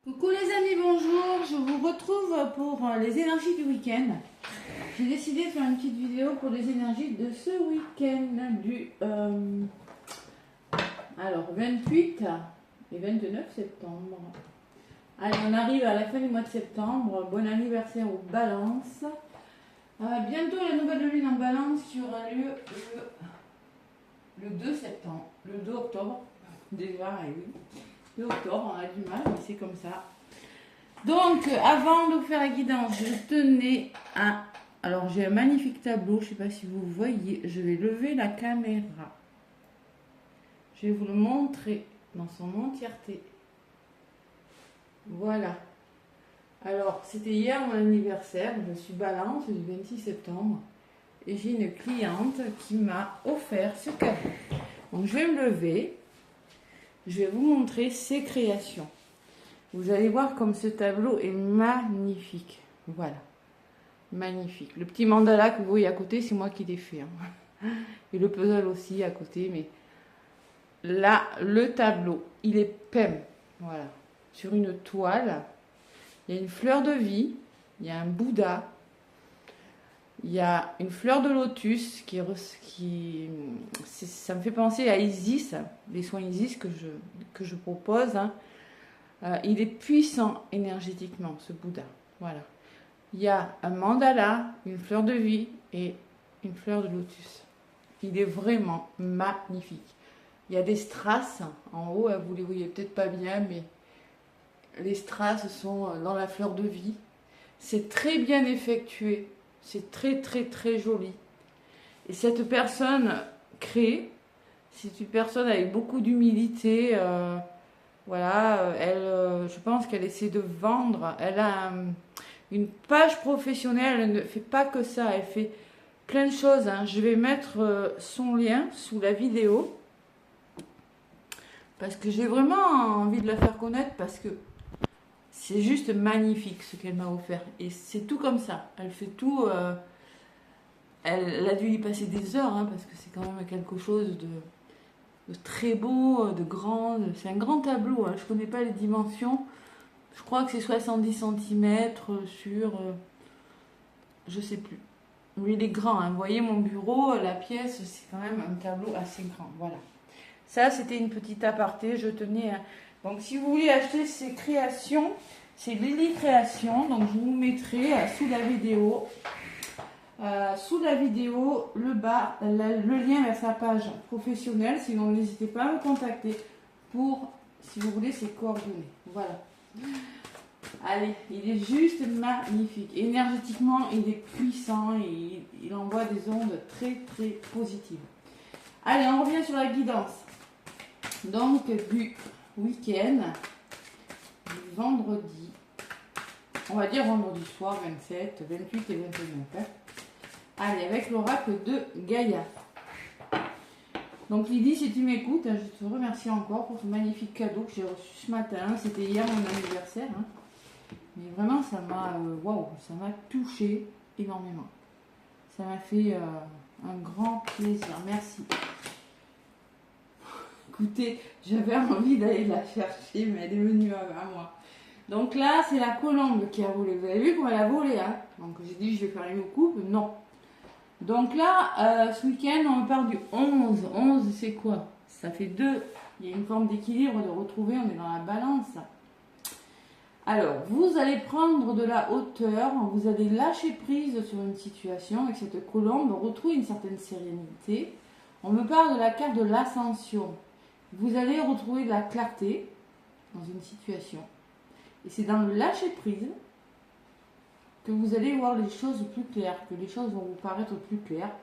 Coucou les amis, bonjour, je vous retrouve pour les énergies du week-end. J'ai décidé de faire une petite vidéo pour les énergies de ce week-end du 28 et 29 septembre. Allez, on arrive à la fin du mois de septembre, bon anniversaire aux balances. Bientôt la nouvelle lune en balance qui aura lieu le 2 septembre, le 2 octobre, déjà, et oui. 2 octobre, on a du mal, mais c'est comme ça. Donc, avant de vous faire la guidance, je tenais à... Alors, j'ai un magnifique tableau, je ne sais pas si vous voyez. Je vais lever la caméra. Je vais vous le montrer dans son entièreté. Voilà. Alors, c'était hier mon anniversaire. Je suis balance du 26 septembre. Et j'ai une cliente qui m'a offert ce cadeau. Donc, je vais me lever. Je vais vous montrer ses créations. Vous allez voir comme ce tableau est magnifique. Voilà. Magnifique. Le petit mandala que vous voyez à côté, c'est moi qui l'ai fait. Et le puzzle aussi à côté. Mais là, le tableau, il est peint. Voilà. Sur une toile. Il y a une fleur de vie. Il y a un Bouddha. Il y a une fleur de lotus ça me fait penser à Isis, les soins Isis que je propose. Il est puissant énergétiquement, ce Bouddha. Voilà. Il y a un mandala, une fleur de vie et une fleur de lotus. Il est vraiment magnifique. Il y a des strass en haut, vous les voyez peut-être pas bien, mais les strass sont dans la fleur de vie. C'est très bien effectué. C'est très très très joli. Et cette personne crée, c'est une personne avec beaucoup d'humilité. Voilà, je pense qu'elle essaie de vendre. Elle a une page professionnelle, elle ne fait pas que ça, elle fait plein de choses. Je vais mettre son lien sous la vidéo. Parce que j'ai vraiment envie de la faire connaître parce que c'est juste magnifique ce qu'elle m'a offert. Et c'est tout comme ça. Elle fait tout. Elle a dû y passer des heures parce que c'est quand même quelque chose de très beau, de grand. C'est un grand tableau. Je ne connais pas les dimensions. Je crois que c'est 70 cm sur. Je sais plus. Mais il est grand. Vous voyez mon bureau, la pièce, c'est quand même un tableau assez grand. Voilà. Ça, c'était une petite aparté. Je tenais à. Donc, si vous voulez acheter ces créations, c'est Lily Création. Donc, je vous mettrai sous la vidéo. Le bas, le lien vers sa page professionnelle. Sinon, n'hésitez pas à me contacter pour, si vous voulez, ses coordonnées. Voilà. Allez, il est juste magnifique. Énergétiquement, il est puissant et il envoie des ondes très, très positives. Allez, on revient sur la guidance. Donc, du week-end, du vendredi, on va dire vendredi soir, 27, 28 et 29. Allez, avec l'oracle de Gaïa. Donc Lydie, si tu m'écoutes, je te remercie encore pour ce magnifique cadeau que j'ai reçu ce matin. C'était hier mon anniversaire. Mais vraiment, ça m'a ça m'a touché énormément. Ça m'a fait un grand plaisir. Merci. Écoutez, j'avais envie d'aller la chercher, mais elle est venue à moi. Donc là, c'est la colombe qui a volé. Vous avez vu comment elle a volé, Donc j'ai dit, je vais faire une coupe. Non. Donc là, ce week-end, on part du 11. 11, c'est quoi? Ça fait 2. Il y a une forme d'équilibre de retrouver, on est dans la balance. Alors, vous allez prendre de la hauteur, vous allez lâcher prise sur une situation avec cette colombe, retrouver une certaine sérénité. On me parle de la carte de l'ascension. Vous allez retrouver de la clarté dans une situation. Et c'est dans le lâcher prise que vous allez voir les choses plus claires, que les choses vont vous paraître plus claires,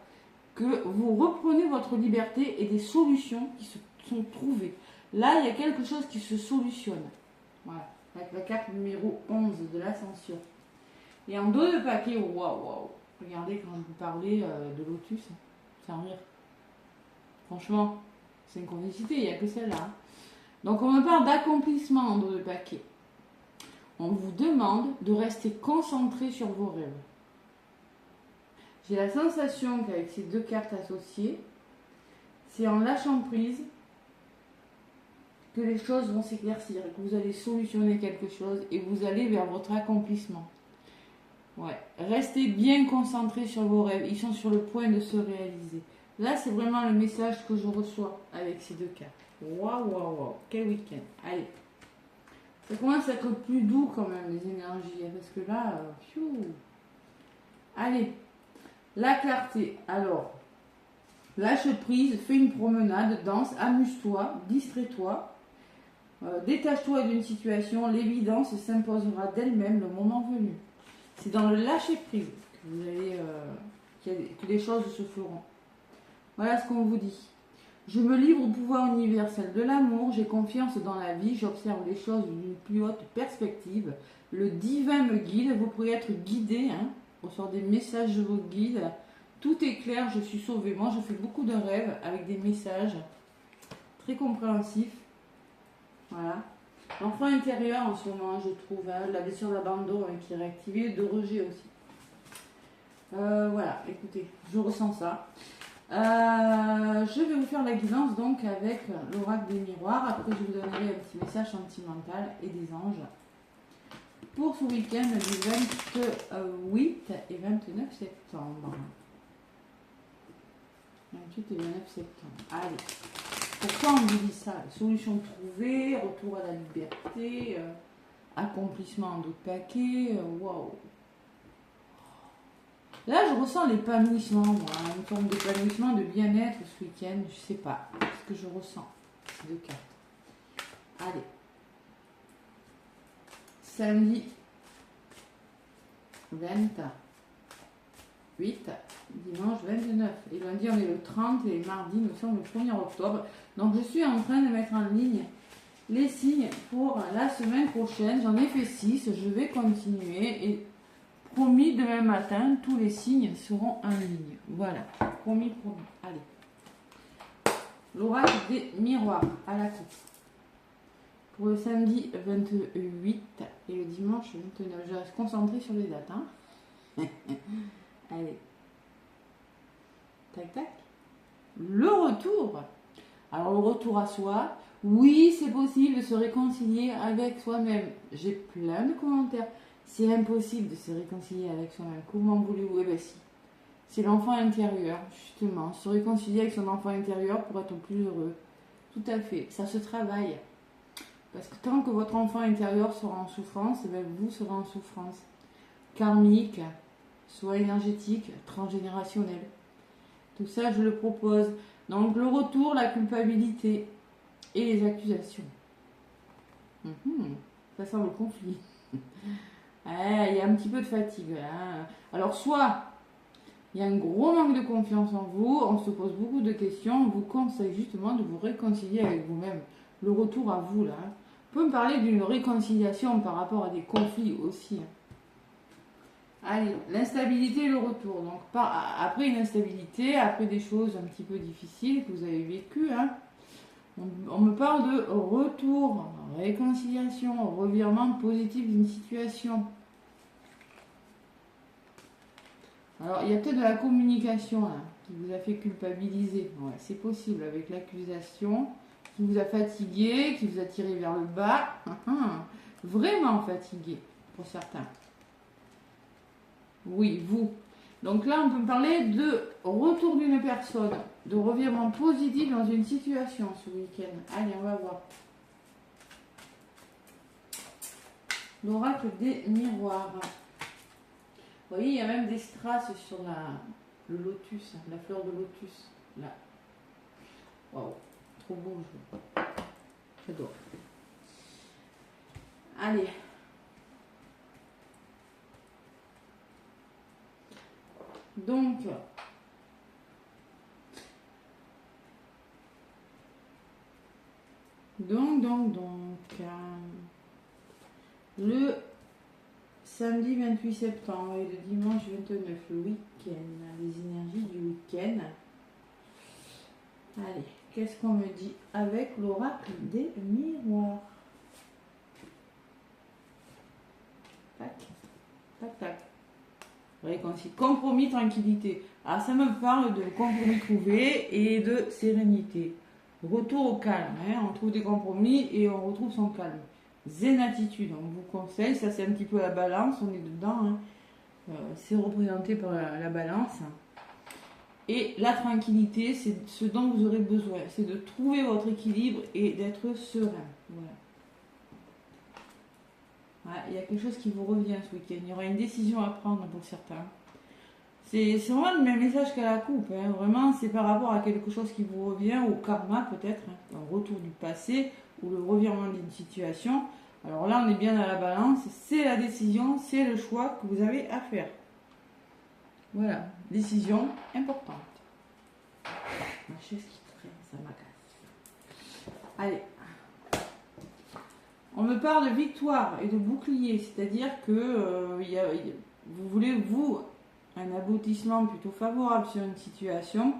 que vous reprenez votre liberté et des solutions qui se sont trouvées. Là, il y a quelque chose qui se solutionne. Voilà, avec la carte numéro 11 de l'ascension. Et en dos de paquet, waouh. Regardez quand je vous parlais de lotus, c'est en rire. Franchement, c'est une chronicité, il n'y a que celle-là. Donc on me parle d'accomplissement en dos de paquet. On vous demande de rester concentré sur vos rêves. J'ai la sensation qu'avec ces deux cartes associées, c'est en lâchant prise que les choses vont s'éclaircir, que vous allez solutionner quelque chose et vous allez vers votre accomplissement. Ouais, restez bien concentrés sur vos rêves, ils sont sur le point de se réaliser. Là, c'est vraiment le message que je reçois avec ces deux cartes. Waouh, waouh, waouh, quel week-end. Allez, ça commence à être plus doux quand même, les énergies, parce que là, allez, la clarté. Alors, lâche prise, fais une promenade, danse, amuse-toi, distrais-toi. Détache-toi d'une situation, l'évidence s'imposera d'elle-même le moment venu. C'est dans le lâcher prise que vous allez, que les choses se feront. Voilà ce qu'on vous dit. Je me livre au pouvoir universel de l'amour, j'ai confiance dans la vie, j'observe les choses d'une plus haute perspective. Le divin me guide, vous pourrez être guidé, ressort des messages de vos guides. Tout est clair, je suis sauvé. Moi, je fais beaucoup de rêves avec des messages très compréhensifs. Voilà. L'enfant intérieur en ce moment, je trouve, la blessure d'abandon qui est réactivée, de rejet aussi. Voilà, écoutez, je ressens ça. Je vais vous faire la guidance donc avec l'oracle des miroirs. Après, je vous donnerai un petit message sentimental et des anges pour ce week-end du 28 et 29 septembre. 28 et 29 septembre. Allez. Pourquoi on vous dit ça? Solution trouvée, retour à la liberté, accomplissement en d'autres paquets, waouh. Là, je ressens l'épanouissement, moi, une forme d'épanouissement, de bien-être ce week-end, je sais pas, ce que je ressens, ces deux cartes. Allez. Samedi 28, dimanche 29. Et lundi, on est le 30 et mardi, nous sommes le 1er octobre. Donc, je suis en train de mettre en ligne les signes pour la semaine prochaine. J'en ai fait 6, je vais continuer et promis, demain matin, tous les signes seront en ligne. Voilà, promis, promis. Allez. L'oracle des miroirs à la coupe. Pour le samedi 28 et le dimanche 29. Je reste concentrée sur les dates. Allez. Tac, tac. Le retour. Alors, le retour à soi. Oui, c'est possible de se réconcilier avec soi-même. J'ai plein de commentaires. C'est impossible de se réconcilier avec soi-même. Comment voulez-vous? Eh bien si. C'est l'enfant intérieur, justement. Se réconcilier avec son enfant intérieur pour être plus heureux. Tout à fait. Ça se travaille. Parce que tant que votre enfant intérieur sera en souffrance, eh bien vous serez en souffrance. Karmique, soit énergétique, transgénérationnelle. Tout ça, je le propose. Donc le retour, la culpabilité et les accusations. Ça sent le conflit. Il y a un petit peu de fatigue. Alors, soit il y a un gros manque de confiance en vous, on se pose beaucoup de questions, on vous conseille justement de vous réconcilier avec vous-même. Le retour à vous, là. On peut me parler d'une réconciliation par rapport à des conflits aussi. Allez, l'instabilité et le retour. Donc, après une instabilité, après des choses un petit peu difficiles que vous avez vécues, on me parle de retour, réconciliation, revirement positif d'une situation. Alors, il y a peut-être de la communication là, qui vous a fait culpabiliser. Ouais, c'est possible avec l'accusation qui vous a fatigué, qui vous a tiré vers le bas. Vraiment fatigué pour certains. Oui, vous. Donc là, on peut parler de retour d'une personne, de revirement positif dans une situation ce week-end. Allez, on va voir. L'oracle des miroirs. Vous voyez, il y a même des strass sur le lotus, la fleur de lotus. Là. Waouh, trop beau. J'adore. Allez. Donc, le samedi 28 septembre et le dimanche 29, le week-end, les énergies du week-end. Allez, qu'est-ce qu'on me dit avec l'oracle des miroirs? Tac, tac, tac. Compromis, tranquillité. Alors ça me parle de compromis trouvé et de sérénité. Retour au calme, hein. On trouve des compromis et on retrouve son calme. Zen attitude, on vous conseille, ça c'est un petit peu la balance, on est dedans, hein. C'est représenté par la balance. Et la tranquillité, c'est ce dont vous aurez besoin, c'est de trouver votre équilibre et d'être serein. Voilà. Il y a quelque chose qui vous revient ce week-end, il y aura une décision à prendre pour certains. C'est vraiment le même message qu'à la coupe, hein. Vraiment c'est par rapport à quelque chose qui vous revient, au karma peut-être, hein, un retour du passé ou le revirement d'une situation. Alors là on est bien à la balance, c'est la décision, c'est le choix que vous avez à faire. Voilà, décision importante. Ma chaise qui traîne, ça m'agace. Allez. On me parle de victoire et de bouclier, c'est-à-dire que vous voulez, vous, un aboutissement plutôt favorable sur une situation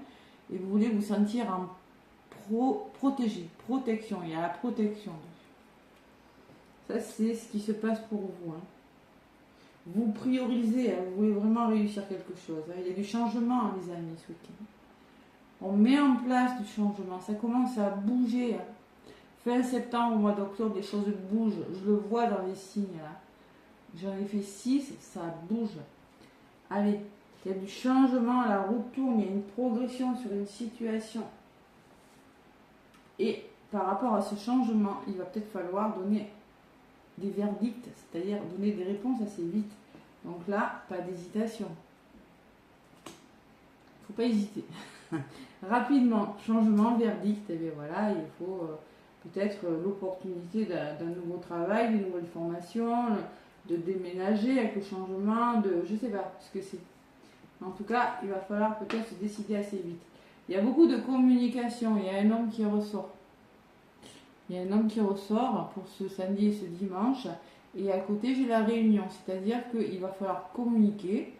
et vous voulez vous sentir en protégé, protection, il y a la protection. Ça, c'est ce qui se passe pour vous, hein. Vous priorisez, hein, vous voulez vraiment réussir quelque chose, hein. Il y a du changement, hein, les amis, ce week-end. On met en place du changement, ça commence à bouger, hein. Fin septembre, au mois d'octobre, les choses bougent. Je le vois dans les signes là. J'en ai fait 6, ça bouge. Allez, il y a du changement, la roue tourne, il y a une progression sur une situation. Et par rapport à ce changement, il va peut-être falloir donner des verdicts, c'est-à-dire donner des réponses assez vite. Donc là, pas d'hésitation. Il ne faut pas hésiter. Rapidement, changement, verdict, et bien voilà, il faut peut-être l'opportunité d'un nouveau travail, d'une nouvelle formation, de déménager avec le changement, je sais pas ce que c'est. En tout cas, il va falloir peut-être se décider assez vite. Il y a beaucoup de communication, il y a un homme qui ressort. Il y a un homme qui ressort pour ce samedi et ce dimanche. Et à côté, j'ai la réunion, c'est-à-dire qu'il va falloir communiquer.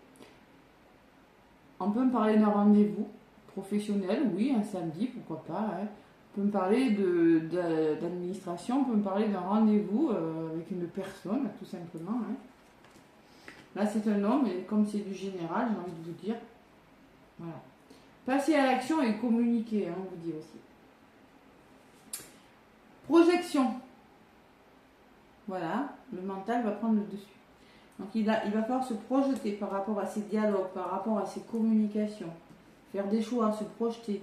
On peut me parler d'un rendez-vous professionnel, oui, un samedi, pourquoi pas, hein. On peut me parler d'administration, on peut me parler d'un rendez-vous avec une personne, tout simplement, hein. Là, c'est un homme, et comme c'est du général, j'ai envie de vous dire, voilà. Passer à l'action et communiquer, hein, on vous dit aussi. Projection. Voilà, le mental va prendre le dessus. Donc, il va falloir se projeter par rapport à ses dialogues, par rapport à ses communications. Faire des choix, se projeter.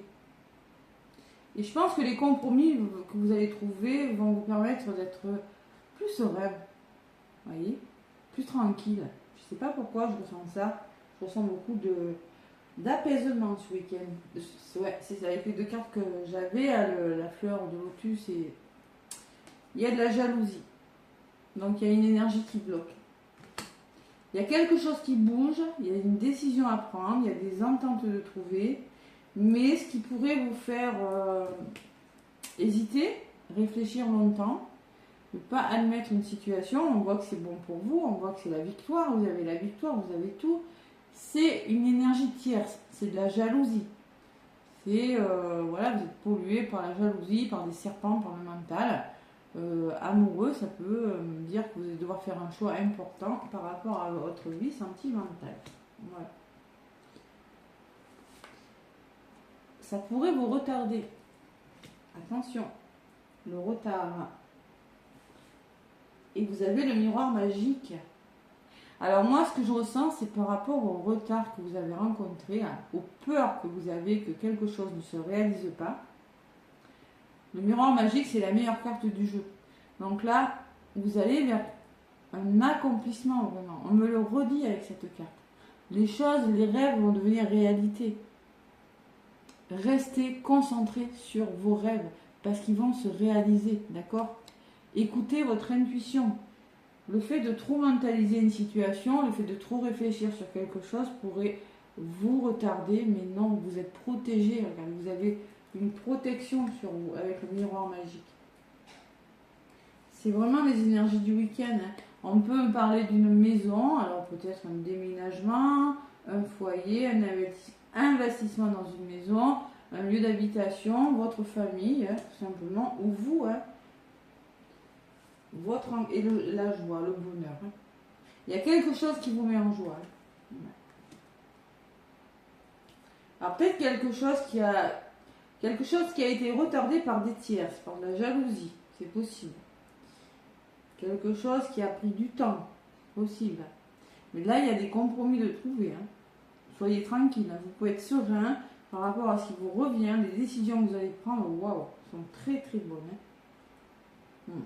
Et je pense que les compromis que vous allez trouver vont vous permettre d'être plus serein, voyez, plus tranquille. Je ne sais pas pourquoi je ressens ça. Je ressens beaucoup d'apaisement ce week-end. Ouais, c'est avec les deux cartes que j'avais, la fleur de lotus, et il y a de la jalousie. Donc il y a une énergie qui bloque. Il y a quelque chose qui bouge, il y a une décision à prendre, il y a des ententes de trouver. Mais ce qui pourrait vous faire hésiter, réfléchir longtemps, ne pas admettre une situation, on voit que c'est bon pour vous, on voit que c'est la victoire, vous avez la victoire, vous avez tout. C'est une énergie tierce, c'est de la jalousie. C'est, voilà, vous êtes pollué par la jalousie, par des serpents, par le mental. Amoureux, ça peut dire que vous allez devoir faire un choix important par rapport à votre vie sentimentale. Voilà. Ça pourrait vous retarder. Attention, le retard. Et vous avez le miroir magique. Alors moi, ce que je ressens, c'est par rapport au retard que vous avez rencontré, aux peurs que vous avez que quelque chose ne se réalise pas. Le miroir magique, c'est la meilleure carte du jeu. Donc là, vous allez vers un accomplissement, vraiment. On me le redit avec cette carte. Les choses, les rêves vont devenir réalité. Restez concentrés sur vos rêves parce qu'ils vont se réaliser, d'accord? Écoutez votre intuition. Le fait de trop mentaliser une situation, le fait de trop réfléchir sur quelque chose pourrait vous retarder, mais non, vous êtes protégé. Regardez, vous avez une protection sur vous avec le miroir magique. C'est vraiment les énergies du week-end, hein. On peut me parler d'une maison, alors peut-être un déménagement, un foyer, un investissement dans une maison, un lieu d'habitation, votre famille, hein, tout simplement, ou vous, hein, et la joie, le bonheur. Hein. Il y a quelque chose qui vous met en joie. Hein. Alors peut-être quelque chose qui a Quelque chose qui a été retardé par des tiers, par de la jalousie, c'est possible. Quelque chose qui a pris du temps, possible. Mais là, il y a des compromis de trouver. Hein. Soyez tranquille, hein. Vous pouvez être serein par rapport à ce qui vous revient, les décisions que vous allez prendre, waouh, sont très très bonnes. Hein.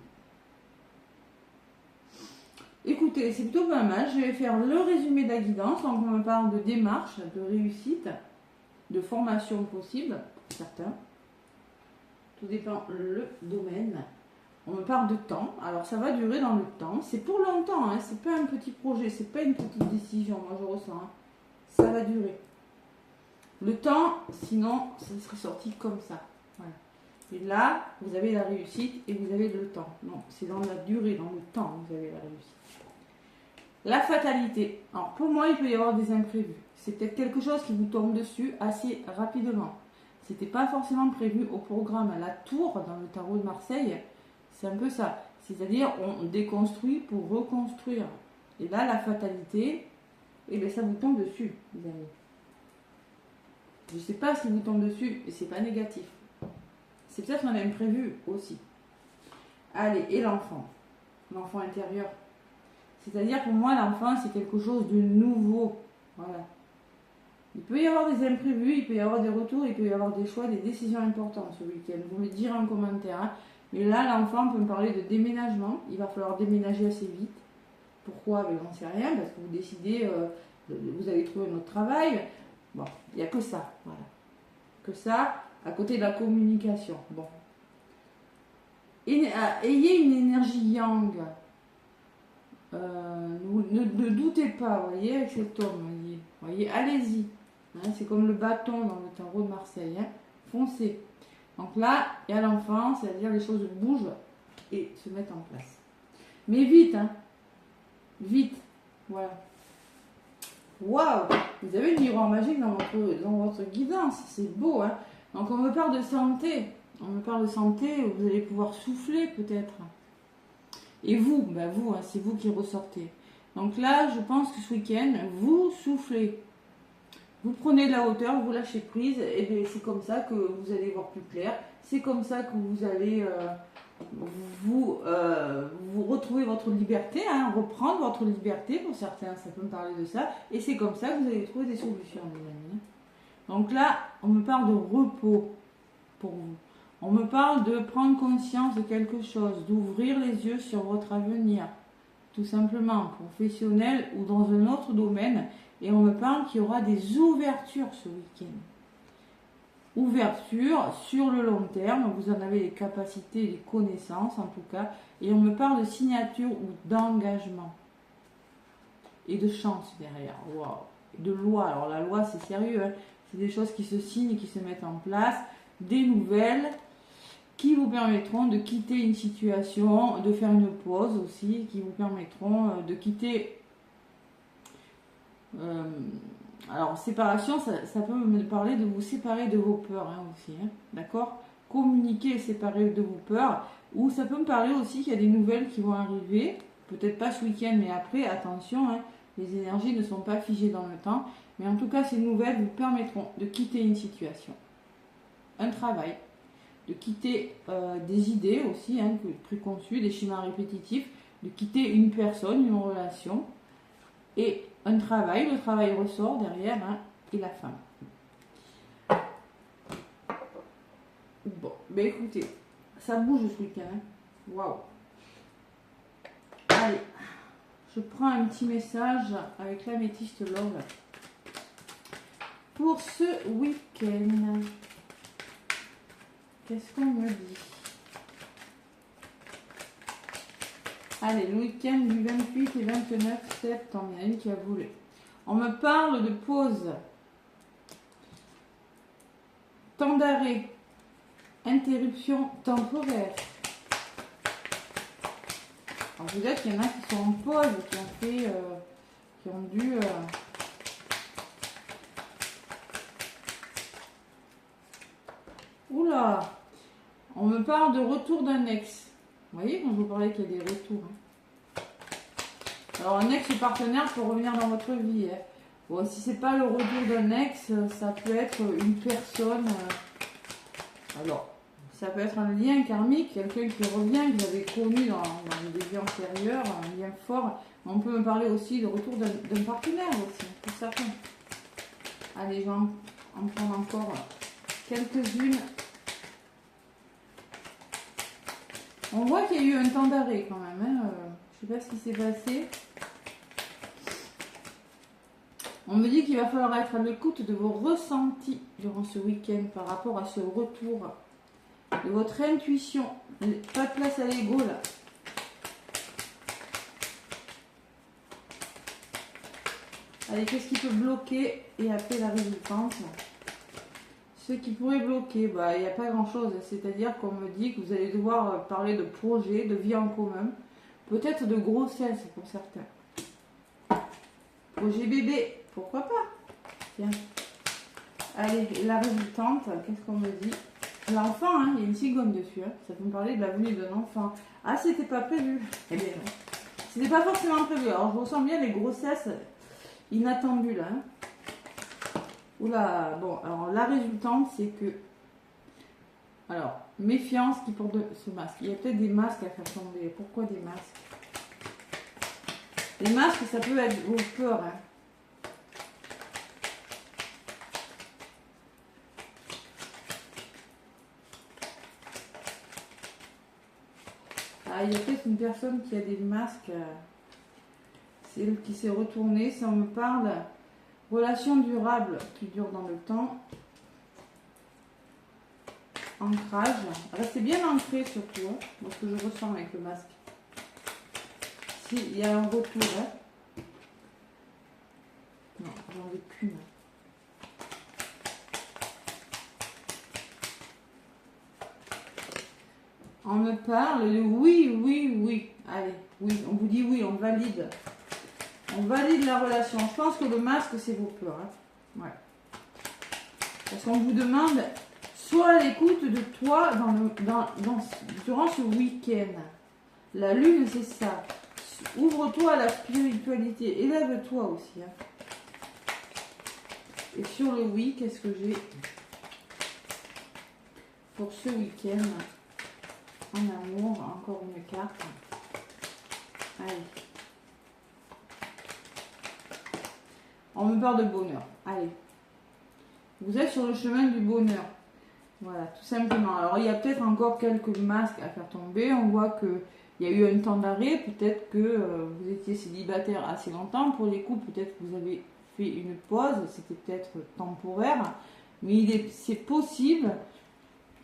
Écoutez, c'est plutôt pas mal. Je vais faire le résumé de la guidance. Donc, on me parle de démarche, de réussite, de formation possible, pour certains. Tout dépend le domaine. On me parle de temps. Alors, ça va durer dans le temps. C'est pour longtemps. Hein. C'est pas un petit projet. C'est pas une petite décision. Moi, je ressens. Hein. Ça va durer. Le temps, sinon, ça serait sorti comme ça. Voilà. Et là, vous avez la réussite et vous avez le temps. Non, c'est dans la durée, dans le temps, que vous avez la réussite. La fatalité. Alors, pour moi, il peut y avoir des imprévus. C'est peut-être quelque chose qui vous tombe dessus assez rapidement. C'était pas forcément prévu au programme. La tour, dans le tarot de Marseille, c'est un peu ça. C'est-à-dire, on déconstruit pour reconstruire. Et là, la fatalité, eh bien, ça vous tombe dessus, les amis. Je ne sais pas si vous tombe dessus, mais c'est pas négatif. C'est peut-être un imprévu aussi. Allez, et l'enfant. L'enfant intérieur. C'est-à-dire, pour moi, l'enfant, c'est quelque chose de nouveau. Voilà. Il peut y avoir des imprévus, il peut y avoir des retours, il peut y avoir des choix, des décisions importantes ce week-end. Vous me direz en commentaire. Hein. Mais là, l'enfant peut me parler de déménagement. Il va falloir déménager assez vite. Pourquoi? Ben, j'en sais rien, parce que vous décidez, vous avez trouvé un autre travail. Bon, il n'y a que ça. Voilà. Que ça, à côté de la communication. Bon. Ayez une énergie yang. Ne doutez pas, vous voyez, avec cet homme. Voyez, allez-y. Hein, c'est comme le bâton dans le tarot de Marseille. Hein, foncez. Donc là, il y a l'enfant, c'est-à-dire les choses bougent et se mettent en place. Mais vite, hein. Vite. Voilà. Waouh! Vous avez le miroir magique dans votre guidance. C'est beau, hein. Donc on me parle de santé. On me parle de santé, vous allez pouvoir souffler peut-être. Et vous, ben vous, hein, c'est vous qui ressortez. Donc là, je pense que ce week-end, vous soufflez. Vous prenez de la hauteur, vous lâchez prise, et bien c'est comme ça que vous allez voir plus clair. C'est comme ça que vous allez vous retrouver votre liberté, hein, reprendre votre liberté, pour certains, ça peut me parler de ça. Et c'est comme ça que vous allez trouver des solutions, mes amis. Donc là, on me parle de repos pour vous. On me parle de prendre conscience de quelque chose, d'ouvrir les yeux sur votre avenir, tout simplement, professionnel ou dans un autre domaine. Et on me parle qu'il y aura des ouvertures ce week-end. Ouverture sur le long terme, vous en avez les capacités, les connaissances en tout cas. Et on me parle de signature ou d'engagement. Et de chance derrière. Waouh. De loi. Alors la loi, c'est sérieux. Hein. C'est des choses qui se signent et qui se mettent en place. Des nouvelles qui vous permettront de quitter une situation, de faire une pause aussi, qui vous permettront de quitter... alors, séparation, ça peut me parler de vous séparer de vos peurs hein, aussi, hein, d'accord? Communiquer et séparer de vos peurs, ou ça peut me parler aussi qu'il y a des nouvelles qui vont arriver, peut-être pas ce week-end, mais après, attention, hein, les énergies ne sont pas figées dans le temps, mais en tout cas, ces nouvelles vous permettront de quitter une situation, un travail, de quitter des idées aussi, hein, préconçues, des schémas répétitifs, de quitter une personne, une relation, et un travail, le travail ressort derrière, hein, et la femme. Bon, ben écoutez, ça bouge ce week-end. Hein. Waouh. Allez, je prends un petit message avec l'améthyste love pour ce week-end. Qu'est-ce qu'on me dit? Allez, le week-end du 28 et 29 septembre, il y en a une qui a voulu. On me parle de pause, temps d'arrêt, interruption temporaire. Alors peut-être qu'il y en a qui sont en pause, qui ont dû... Oula, on me parle de retour d'un ex. Vous voyez, quand je vous parlais qu'il y a des retours. Hein. Alors, un ex-partenaire peut revenir dans votre vie. Hein. Bon, si c'est pas le retour d'un ex, ça peut être une personne Alors, ça peut être un lien karmique, quelqu'un qui revient, que vous avez connu dans des vies antérieures, un lien fort. On peut me parler aussi de retour d'un partenaire aussi, pour certains. Allez, je vais en prendre encore quelques-unes. On voit qu'il y a eu un temps d'arrêt quand même. Hein. Je ne sais pas ce qui s'est passé. On me dit qu'il va falloir être à l'écoute de vos ressentis durant ce week-end par rapport à ce retour de votre intuition. Pas de place à l'ego là. Allez, qu'est-ce qui peut bloquer et après la résultante? Ce qui pourrait bloquer, bah, il n'y a pas grand-chose. C'est-à-dire qu'on me dit que vous allez devoir parler de projets, de vie en commun. Peut-être de grossesse pour certains. Projet bébé, pourquoi pas? Tiens. Allez, la résultante, qu'est-ce qu'on me dit? L'enfant, hein, il y a une cigogne dessus. Hein. Ça peut me parler de la venue d'un enfant. Ah, c'était pas prévu. Eh bien non. C'était pas forcément prévu. Alors, je ressens bien les grossesses inattendues là. Hein. Oula, bon, alors la résultante, c'est que... Alors, méfiance qui porte ce masque. Il y a peut-être des masques à faire tomber. Pourquoi des masques? Les masques, ça peut être vos peurs. Hein. Ah, il y a peut-être une personne qui a des masques. C'est elle qui s'est retournée. Si on me parle, relation durable qui dure dans le temps. Ancrage. Restez bien ancré surtout. Hein, parce que je ressens avec le masque. S'il y a un retour. Hein. Non, j'en veux qu'une. On me parle de oui, oui, oui. Allez, oui, on vous dit oui, on valide. On valide la relation. Je pense que le masque, c'est vos peurs. Hein. Ouais. Parce qu'on vous demande, sois à l'écoute de toi durant ce week-end. La lune, c'est ça. Ouvre-toi à la spiritualité. Élève-toi aussi. Hein. Et sur le oui, qu'est-ce que j'ai pour ce week-end? En amour, encore une carte. Allez. On me parle de bonheur. Allez. Vous êtes sur le chemin du bonheur. Voilà, tout simplement. Alors, il y a peut-être encore quelques masques à faire tomber. On voit qu'il y a eu un temps d'arrêt. Peut-être que vous étiez célibataire assez longtemps. Pour les couples, peut-être que vous avez fait une pause. C'était peut-être temporaire. Mais c'est possible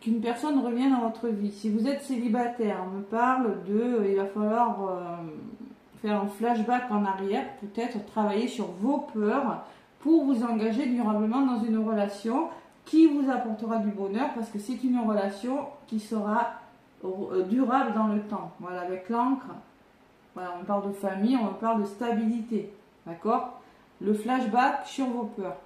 qu'une personne revienne dans votre vie. Si vous êtes célibataire, on me parle de... il va falloir faire un flashback en arrière, peut-être travailler sur vos peurs pour vous engager durablement dans une relation qui vous apportera du bonheur, parce que c'est une relation qui sera durable dans le temps. Voilà, avec l'encre. Voilà, on parle de famille, on parle de stabilité. D'accord? Le flashback sur vos peurs.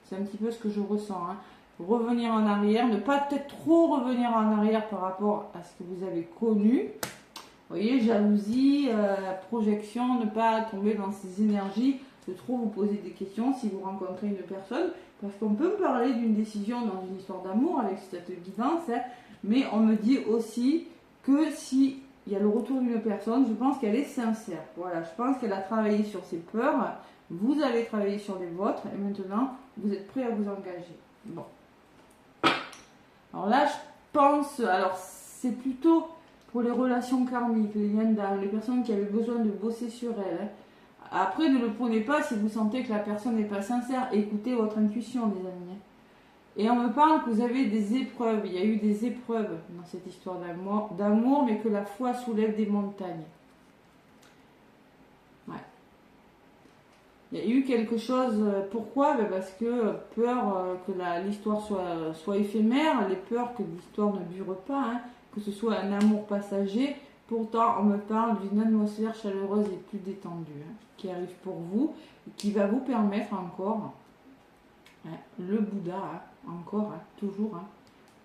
C'est un petit peu ce que je ressens. Hein. Revenir en arrière, ne pas peut-être trop revenir en arrière par rapport à ce que vous avez connu. Vous voyez, jalousie, projection, ne pas tomber dans ces énergies, de trop vous poser des questions si vous rencontrez une personne. Parce qu'on peut me parler d'une décision dans une histoire d'amour avec cette guidance, hein, mais on me dit aussi que si il y a le retour d'une personne, je pense qu'elle est sincère. Voilà, je pense qu'elle a travaillé sur ses peurs, vous avez travaillé sur les vôtres, et maintenant, vous êtes prêt à vous engager. Bon. Alors là, je pense, alors c'est plutôt pour les relations karmiques, les liens d'âme, les personnes qui avaient besoin de bosser sur elles. Hein. Après, ne le prenez pas si vous sentez que la personne n'est pas sincère. Écoutez votre intuition, les amis. Et on me parle que vous avez des épreuves. Il y a eu des épreuves dans cette histoire d'amour, mais que la foi soulève des montagnes. Ouais. Il y a eu quelque chose. Pourquoi? Parce que peur que l'histoire soit éphémère, les peurs que l'histoire ne dure pas, hein, que ce soit un amour passager. Pourtant, on me parle d'une atmosphère chaleureuse et plus détendue hein, qui arrive pour vous et qui va vous permettre encore, hein, le Bouddha, hein, encore, hein, toujours, hein,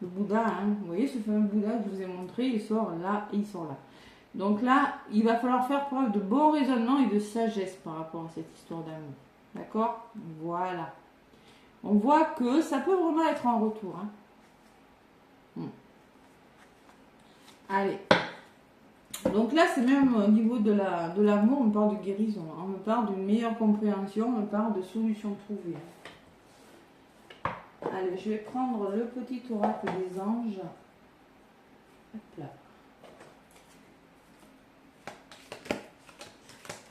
le Bouddha, hein, vous voyez ce fameux Bouddha que je vous ai montré, il sort là et il sort là. Donc là, il va falloir faire preuve de bon raisonnement et de sagesse par rapport à cette histoire d'amour. D'accord? Voilà. On voit que ça peut vraiment être en retour. Hein. Allez. Donc là, c'est même au niveau de l'amour, on parle de guérison. On me parle d'une meilleure compréhension, on me parle de solutions trouvées. Allez, je vais prendre le petit oracle des anges. Hop là.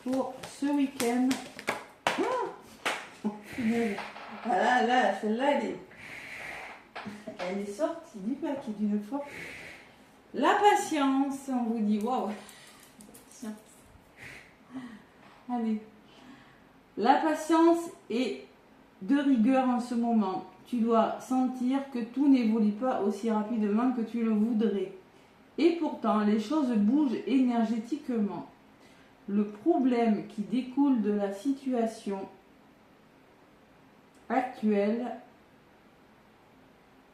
Pour ce week-end. Ah là, celle-là, elle est sortie du paquet d'une force. La patience, on vous dit, waouh. Allez. La patience est de rigueur en ce moment. Tu dois sentir que tout n'évolue pas aussi rapidement que tu le voudrais. Et pourtant, les choses bougent énergétiquement. Le problème qui découle de la situation actuelle,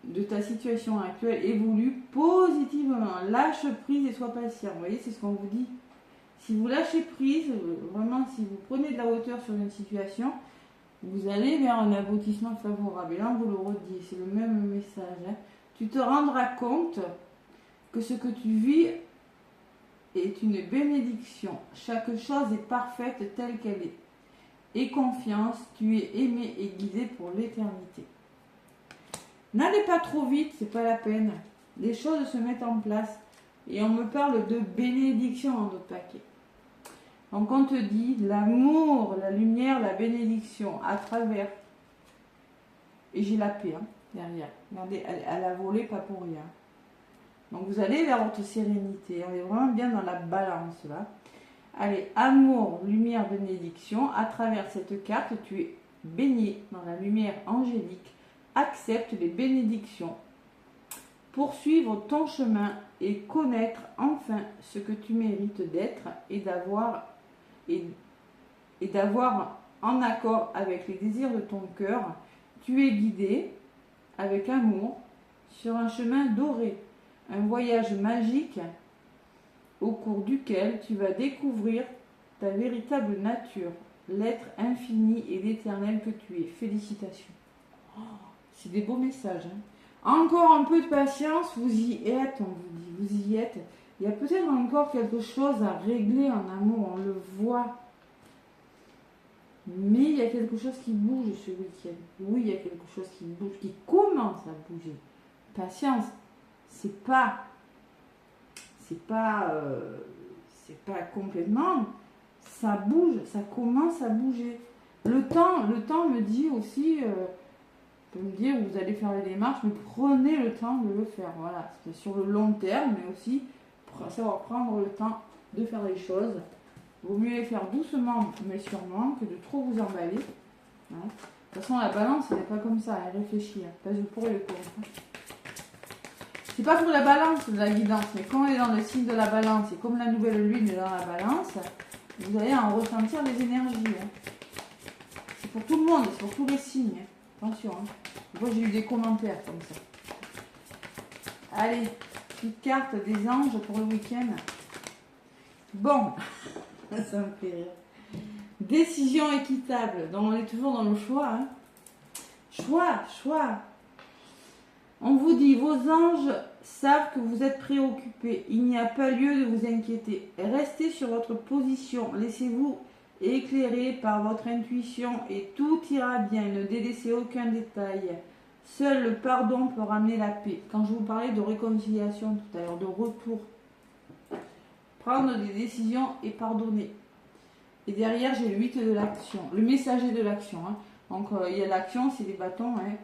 de ta situation actuelle, évolue positivement. Lâche prise et sois patient. Vous voyez, c'est ce qu'on vous dit. Si vous lâchez prise, vraiment, si vous prenez de la hauteur sur une situation, vous allez vers un aboutissement favorable. Et là, on vous le redit, c'est le même message. Hein. Tu te rendras compte que ce que tu vis est une bénédiction. Chaque chose est parfaite telle qu'elle est. Aie confiance, tu es aimé et guidé pour l'éternité. N'allez pas trop vite, c'est pas la peine. Les choses se mettent en place. Et on me parle de bénédiction en d'autres paquets. Donc on te dit l'amour, la lumière, la bénédiction à travers. Et j'ai la paix hein, derrière. Regardez, elle a volé pas pour rien. Donc vous allez vers votre sérénité. On est vraiment bien dans la balance là. Allez, amour, lumière, bénédiction. À travers cette carte, tu es baigné dans la lumière angélique. Accepte les bénédictions. Poursuivre ton chemin et connaître enfin ce que tu mérites d'être et d'avoir en accord avec les désirs de ton cœur. Tu es guidé avec amour sur un chemin doré, un voyage magique au cours duquel tu vas découvrir ta véritable nature, l'être infini et l'éternel que tu es. Félicitations. Oh, c'est des beaux messages. Hein. Encore un peu de patience, vous y êtes, on vous dit, vous y êtes. Il y a peut-être encore quelque chose à régler en amour, on le voit. Mais il y a quelque chose qui bouge ce week-end. Oui, il y a quelque chose qui bouge, qui commence à bouger. Patience, c'est pas complètement, ça bouge, ça commence à bouger. Le temps me dit aussi, peut me dire vous allez faire les démarches, mais prenez le temps de le faire. Voilà, c'est sur le long terme, mais aussi savoir prendre le temps de faire les choses. Vaut mieux les faire doucement, mais sûrement, que de trop vous emballer. Hein. De toute façon, la balance, elle n'est pas comme ça, elle réfléchit. Hein. Pas du pour et le contre. C'est pas pour la balance de la guidance, mais quand on est dans le signe de la balance, et comme la nouvelle lune est dans la balance, vous allez en ressentir les énergies. Hein. C'est pour tout le monde, c'est pour tous les signes. Attention. Hein. Moi, j'ai eu des commentaires comme ça. Allez, petite carte des anges pour le week-end. Bon, ça me fait rire. Décision équitable. Donc, on est toujours dans le choix. Hein. Choix. On vous dit, vos anges savent que vous êtes préoccupés. Il n'y a pas lieu de vous inquiéter. Restez sur votre position. Laissez-vous éclairer par votre intuition et tout ira bien. Ne délaissez aucun détail. Seul le pardon peut ramener la paix. Quand je vous parlais de réconciliation tout à l'heure, de retour, prendre des décisions et pardonner. Et derrière, j'ai le 8 de l'action, le messager de l'action. Hein. Donc, il y a l'action, c'est des bâtons. Hein.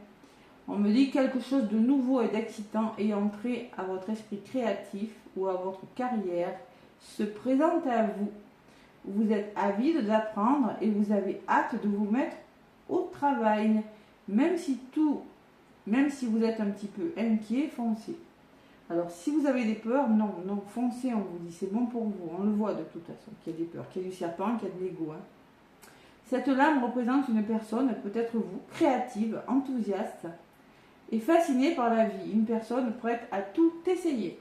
On me dit quelque chose de nouveau et d'excitant ayant trait à votre esprit créatif ou à votre carrière se présente à vous. Vous êtes avide d'apprendre et vous avez hâte de vous mettre au travail. Même si vous êtes un petit peu inquiet, foncez. Alors, si vous avez des peurs, non, foncez, on vous dit, c'est bon pour vous. On le voit de toute façon, qu'il y a des peurs, qu'il y a du serpent, qu'il y a de l'ego. Hein. Cette lame représente une personne, peut-être vous, créative, enthousiaste et fascinée par la vie. Une personne prête à tout essayer.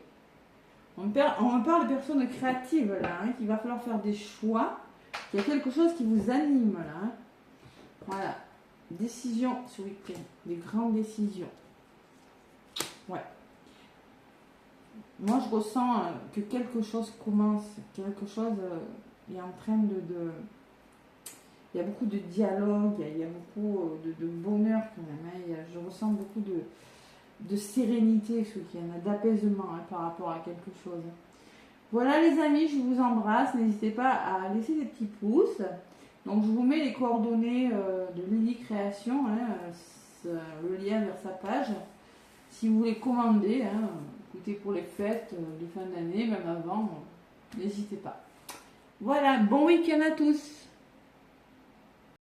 On me parle de personnes créatives, là, hein, qu'il va falloir faire des choix. Il y a quelque chose qui vous anime, là. Hein. Voilà. Décision ce week-end. Des grandes décisions. Ouais. moi je ressens que quelque chose commence, quelque chose est en train il y a beaucoup de dialogue, il y a beaucoup de bonheur quand même. Hein. Je ressens beaucoup de sérénité ce week-end, d'apaisement par rapport à quelque chose. Voilà les amis, je vous embrasse. N'hésitez pas à laisser des petits pouces. Donc je vous mets les coordonnées de Lily Création, le lien vers sa page. Si vous voulez commander, écoutez, pour les fêtes, les fins d'année, même avant, n'hésitez pas. Voilà, bon week-end à tous.